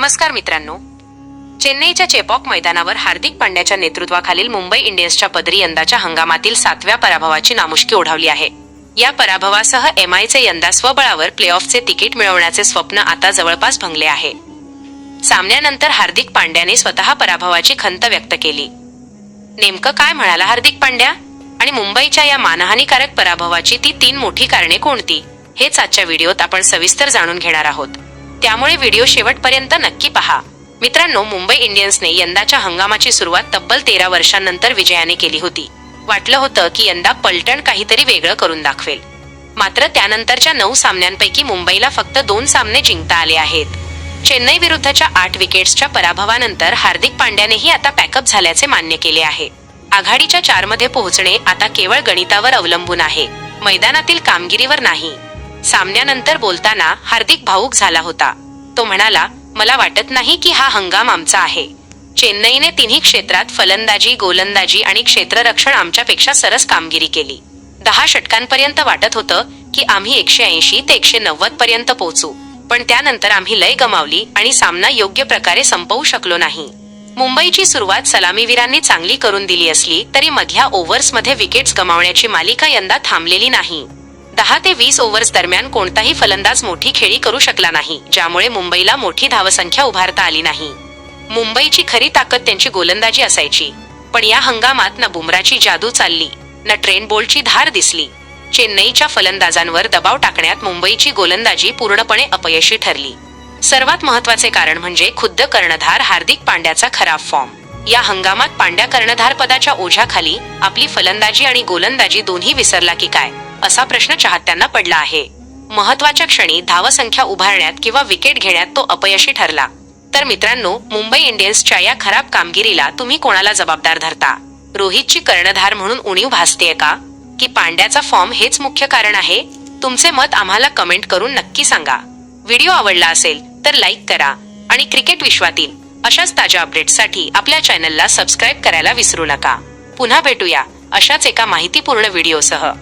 नमस्कार मित्रांनो, चेन्नईच्या चेपॉक मैदानावर हार्दिक पांड्याच्या नेतृत्वाखालील मुंबई इंडियन्सच्या पदरी यंदाच्या हंगामातील 7व्या पराभवाची नामुष्की ओढावली आहे. या पराभवासह एमआयचे यंदा स्वबळावर प्लेऑफचे तिकीट मिळवण्याचे स्वप्न आता जवळपास भंगले आहे. सामन्यानंतर हार्दिक पांड्याने स्वतः पराभवाची खंत व्यक्त केली. नेमकं काय म्हणाला हार्दिक पांड्या आणि मुंबईच्या या मानहानीकारक पराभवाची ती 3 मोठी कारणे कोणती, हेच आजच्या व्हिडिओत आपण सविस्तर जाणून घेणार आहोत. त्यामुळे व्हिडिओ शेवटपर्यंत नक्की पहा. मित्रांनो, मुंबई इंडियन्सने यंदाच्या हंगामाची सुरुवात तब्बल 13 वर्षांनंतर विजयाने केली होती. वाटलं होतं की यंदा पलटण काहीतरी वेगळं करून दाखवेल. मात्र त्यानंतरच्या 9 सामन्यांपैकी मुंबईला फक्त 2 सामने जिंकता आले आहेत. चेन्नई विरुद्धच्या 8 विकेट्सच्या पराभवानंतर हार्दिक पांड्यानेही आता पॅकअप झाल्याचे मान्य केले आहे. आघाडीच्या 4 मध्ये पोहोचणे आता केवळ गणितावर अवलंबून आहे, मैदानातील कामगिरीवर नाही. सामन्यानंतर बोलताना हार्दिक भावूक झाला होता. तो म्हणाला, मला वाटत नाही की हा हंगाम आमचा आहे. चेन्नईने तिन्ही क्षेत्रात फलंदाजी, गोलंदाजी आणि क्षेत्ररक्षण आमच्यापेक्षा सरस कामगिरी केली. 10 षटकांपर्यंत वाटत होतं की आम्ही 180 ते 190 पर्यंत पोहोचू, पण त्यानंतर आम्ही लय गमावली आणि सामना योग्य प्रकारे संपवू शकलो नाही. मुंबईची सुरुवात सलामीवीरांनी चांगली करून दिली असली तरी मधल्या ओव्हर्समध्ये विकेट्स गमावण्याची मालिका यंदा थांबलेली नाही. 10 ते 20 ओव्हर्स दरम्यान कोणताही फलंदाज मोठी खेळी करू शकला नाही, ज्यामुळे मुंबईला मोठी धावसंख्या उभारता आली नाही. मुंबईची खरी ताकद त्यांची गोलंदाजी असायची, पण या हंगामात ना बुमराची जादू चालली, ना ट्रेंट बोल्टची धार दिसली. चेन्नईच्या फलंदाजांवर दबाव टाकण्यात मुंबईची गोलंदाजी पूर्णपणे अपयशी ठरली. सर्वात महत्त्वाचे कारण म्हणजे खुद्द कर्णधार हार्दिक पांड्याचा खराब फॉर्म. या हंगामात पांड्या कर्णधार पदाच्या ओझ्याखाली आपली फलंदाजी आणि गोलंदाजी दोन्ही विसरला की काय, असा प्रश्न चाहत्यांना पडला आहे. महत्त्वाच्या क्षणी धावसंख्या उभारण्यात किंवा विकेट घेण्यात तो अपयशी ठरला. तर मित्रांनो, मुंबई इंडियन्सच्या या खराब कामगिरीला तुम्ही कोणाला जबाबदार धरता? रोहितची कर्णधार म्हणून उणीव भासतेय का, की पांड्याचा फॉर्म हेच मुख्य कारण आहे? तुमचे मत आम्हाला कमेंट करून नक्की सांगा. व्हिडिओ आवडला असेल तर लाईक करा आणि क्रिकेट विश्वातील अशाच ताज्या अपडेट्ससाठी आपल्या चॅनलला सबस्क्राईब करायला विसरू नका. पुन्हा भेटूया अशाच एका माहितीपूर्ण व्हिडिओसह.